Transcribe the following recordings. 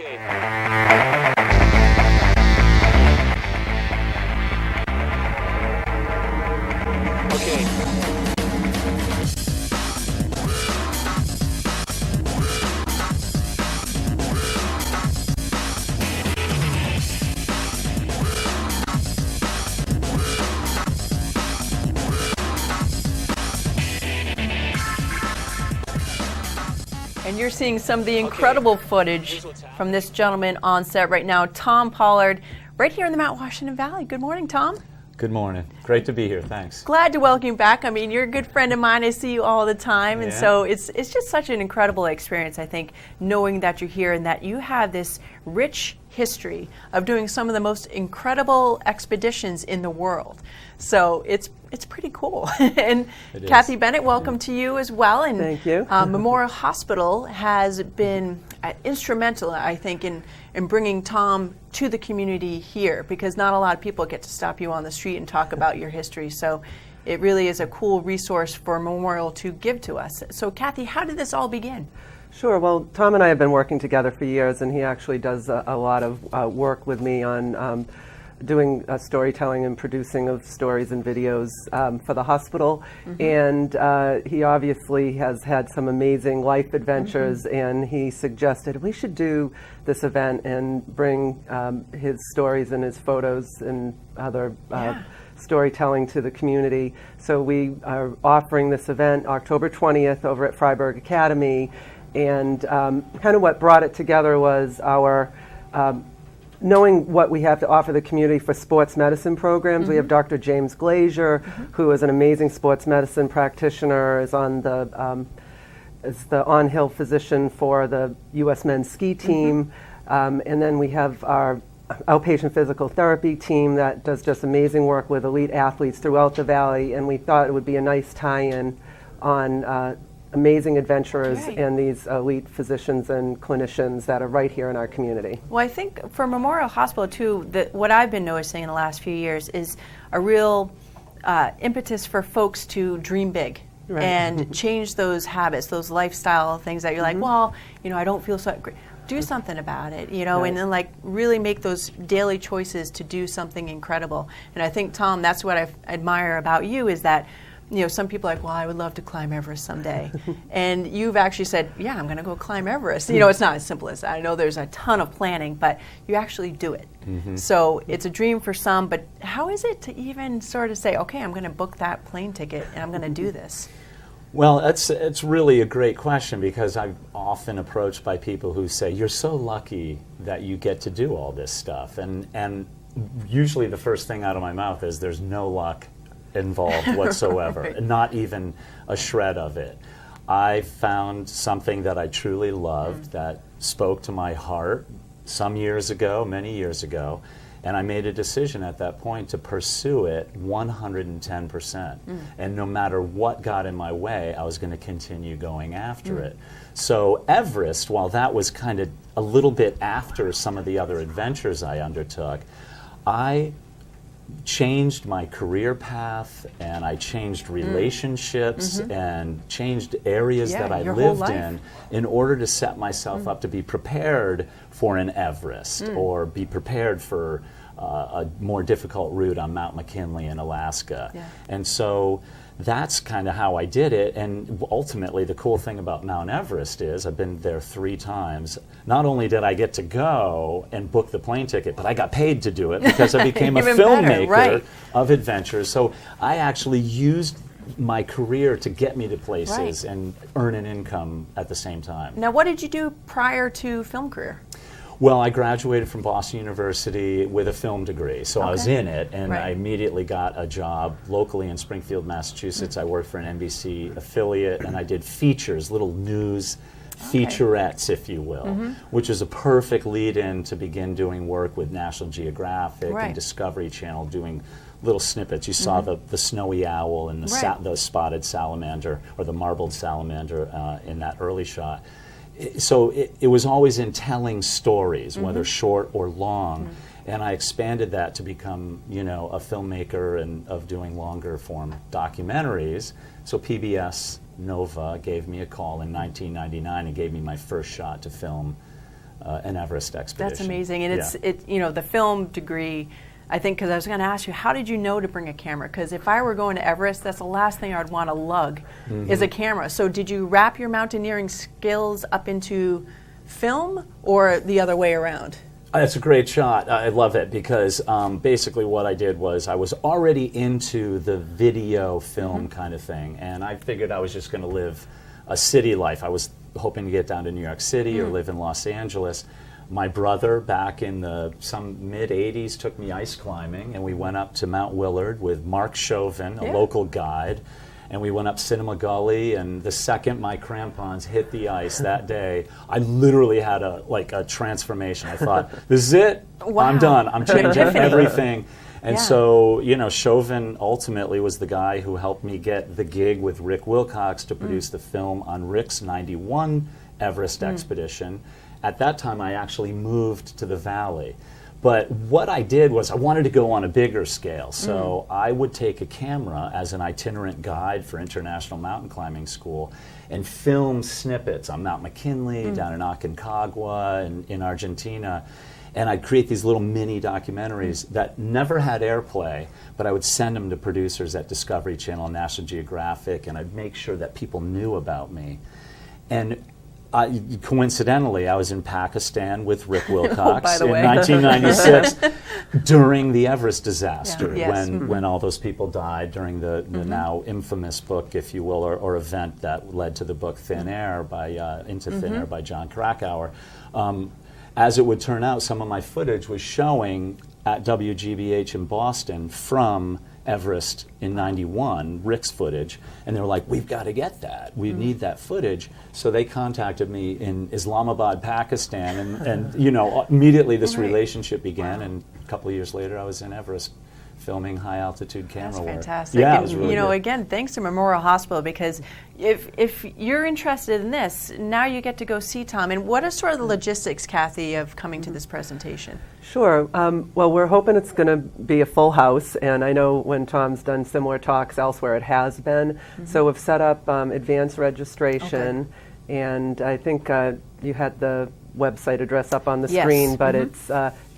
And you're seeing some of the incredible footage from this gentleman on set right now, Tom Pollard, right here in the Mount Washington Valley. Good morning, Tom. Good morning. Great to be here. Thanks. Glad to welcome you back. I mean, you're a good friend of mine. I see you all the time. And so it's just such an incredible experience, I think, knowing that you're here and that you have this rich history of doing some of the most incredible expeditions in the world. So it's pretty cool. And Kathy Bennett, welcome to you as well. And thank you. Memorial Hospital has been instrumental, I think, in bringing Tom to the community here, because not a lot of people get to stop you on the street and talk about your history. So it really is a cool resource for Memorial to give to us. So Kathy, how did this all begin? Sure. Well, Tom and I have been working together for years, and he actually does a lot of work with me on doing storytelling and producing of stories and videos for the hospital. And he obviously has had some amazing life adventures, and he suggested we should do this event and bring his stories and his photos and other storytelling to the community. So we are offering this event October 20th over at Freiburg Academy. And kind of what brought it together was our knowing what we have to offer the community for sports medicine programs. We have Dr. James Glazier, who is an amazing sports medicine practitioner, is the on-hill physician for the U.S. men's ski team. And then we have our outpatient physical therapy team that does just amazing work with elite athletes throughout the valley. And we thought it would be a nice tie-in on amazing adventurers and these elite physicians and clinicians that are right here in our community. Well, I think for Memorial Hospital, too, what I've been noticing in the last few years is a real impetus for folks to dream big and change those habits, those lifestyle things that you're like, well, I don't feel so great. Do something about it, and then really make those daily choices to do something incredible. And I think, Tom, that's what I admire about you is that some people are like, well, I would love to climb Everest someday. And you've actually said, yeah, I'm going to go climb Everest. It's not as simple as that. I know there's a ton of planning, but you actually do it. So it's a dream for some, but how is it to even sort of say, okay, I'm going to book that plane ticket and I'm going to do this? Well, it's really a great question, because I'm often approached by people who say, you're so lucky that you get to do all this stuff. And usually the first thing out of my mouth is there's no luck involved whatsoever, not even a shred of it. I found something that I truly loved that spoke to my heart some years ago, many years ago, and I made a decision at that point to pursue it 110%. And no matter what got in my way, I was going to continue going after it. So Everest, while that was kind of a little bit after some of the other adventures I undertook, I changed my career path, and I changed relationships and changed areas that I lived in order to set myself up to be prepared for an Everest or be prepared for a more difficult route on Mount McKinley in Alaska. And so that's kind of how I did it. And ultimately, the cool thing about Mount Everest is I've been there 3 times. Not only did I get to go and book the plane ticket, but I got paid to do it because I became a filmmaker of adventures. So I actually used my career to get me to places and earn an income at the same time. Now, what did you do prior to film career? Well, I graduated from Boston University with a film degree, so I was in it, and I immediately got a job locally in Springfield, Massachusetts. I worked for an NBC affiliate, and I did features, little news featurettes, if you will, which is a perfect lead-in to begin doing work with National Geographic and Discovery Channel, doing little snippets. You saw the snowy owl and the spotted salamander, or the marbled salamander in that early shot. So it was always in telling stories, whether short or long, and I expanded that to become, a filmmaker and of doing longer form documentaries. So PBS Nova gave me a call in 1999 and gave me my first shot to film an Everest expedition. That's amazing, and it's the film degree. I think because I was going to ask you, how did you know to bring a camera? Because if I were going to Everest, that's the last thing I'd want to lug is a camera. So did you wrap your mountaineering skills up into film or the other way around? That's a great shot. I love it because basically what I did was I was already into the video film kind of thing, and I figured I was just going to live a city life. I was hoping to get down to New York City or live in Los Angeles. My brother, back in some mid-'80s, took me ice climbing, and we went up to Mount Willard with Mark Chauvin, a local guide, and we went up Cinema Gully, and the second my crampons hit the ice that day, I literally had a transformation. I thought, this is it. Wow. I'm done. I'm changing everything. And so, Chauvin ultimately was the guy who helped me get the gig with Rick Wilcox to produce the film on Rick's 91 Everest expedition. At that time, I actually moved to the valley. But what I did was I wanted to go on a bigger scale. So I would take a camera as an itinerant guide for International Mountain Climbing School and film snippets on Mount McKinley, down in Aconcagua, in Argentina. And I'd create these little mini documentaries that never had airplay, but I would send them to producers at Discovery Channel and National Geographic, and I'd make sure that people knew about me. And coincidentally, I was in Pakistan with Rick Wilcox in 1996 during the Everest disaster, when all those people died during the now infamous book, if you will, or event that led to the book Thin Air Into Thin Air by John Krakauer. As it would turn out, some of my footage was showing at WGBH in Boston from Everest in 91, Rick's footage, and they were like, we've got to get that. We need that footage. So they contacted me in Islamabad, Pakistan, and immediately this relationship began, and a couple of years later I was in Everest filming high-altitude camera work. That's fantastic. Yeah, and, it was really good. Again, thanks to Memorial Hospital, because if you're interested in this, now you get to go see Tom. And what are sort of the logistics, Kathy, of coming to this presentation? Sure. Well, we're hoping it's going to be a full house, and I know when Tom's done similar talks elsewhere, it has been. So we've set up advanced registration, and I think you had the website address up on the screen, but it's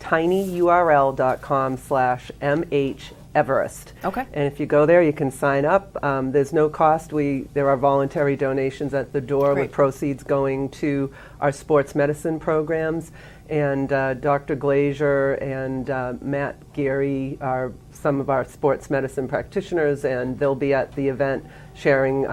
tinyurl.com/MH Everest. Okay. And if you go there, you can sign up. There's no cost. There are voluntary donations at the door with proceeds going to our sports medicine programs. And Dr. Glazier and Matt Geary are some of our sports medicine practitioners, and they'll be at the event sharing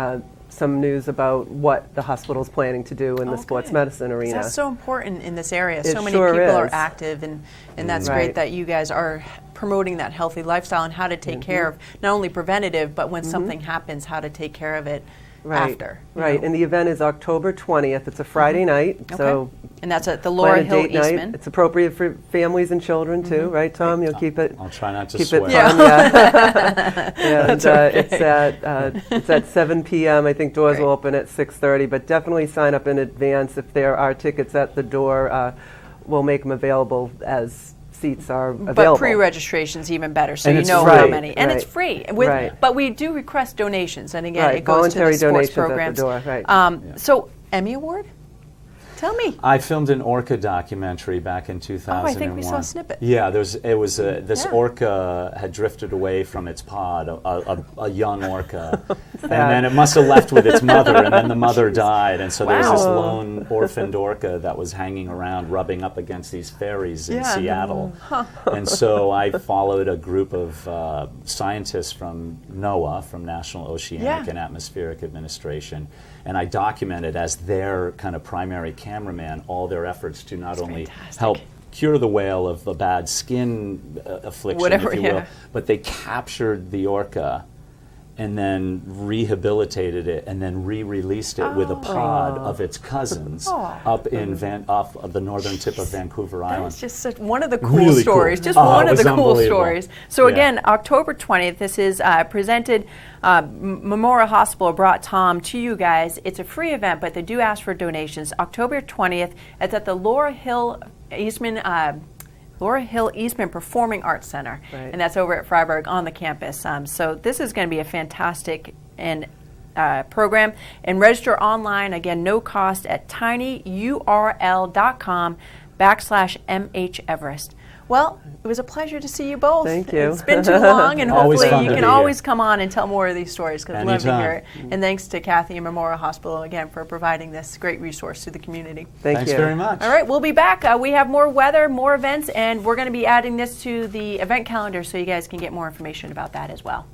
some news about what the hospital is planning to do in the sports medicine arena. That's so important in this area. It so many sure people are is. active, and that's great that you guys are promoting that healthy lifestyle and how to take care of not only preventative, but when something happens, how to take care of it after. Right, and the event is October 20th. It's a Friday night, so and that's at the Laura Hill date night. Eastman. It's appropriate for families and children too, right, Tom? You'll keep it. I'll try not to keep swear. it fun. And it's at 7 p.m. I think doors will open at 6:30, but definitely sign up in advance. If there are tickets at the door, we'll make them available as seats are available. But pre-registration's even better, so And you know free. how many. And Right. it's free. Right. But we do request donations, and again, Right. it goes to the Voluntary sports donations programs. at the door, right. So, Emmy Award? Tell me. I filmed an orca documentary back in 2001. Oh, I think we saw a snippet. Yeah, this orca had drifted away from its pod, a young orca, and then it must have left with its mother, and then the mother died, and so there was this lone orphaned orca that was hanging around, rubbing up against these ferries in Seattle, and so I followed a group of scientists from NOAA, from National Oceanic and Atmospheric Administration, and I documented as their kind of primary cameraman all their efforts to not only help cure the whale of a bad skin affliction, if you will, but they captured the orca and then rehabilitated it and then re-released it with a pod of its cousins up in off of the northern tip of Vancouver Island. That's just one of the cool Really stories. cool. Just one of the cool unbelievable. stories. So again, October 20th, this is presented, Memorial Hospital brought Tom to you guys. It's a free event, but they do ask for donations. October 20th, it's at the Laura Hill Eastman Performing Arts Center, and that's over at Freiburg on the campus. So this is going to be a fantastic and program, and register online, again, no cost, at tinyurl.com/MH Everest. Well, it was a pleasure to see you both. Thank you. It's been too long, and Always hopefully fun you to can be here. always come on and tell more of these stories, because I love to Anytime. hear it. And thanks to Kathy and Memorial Hospital again for providing this great resource to the community. Thank Thanks you. very much. All right, we'll be back. We have more weather, more events, and we're going to be adding this to the event calendar so you guys can get more information about that as well.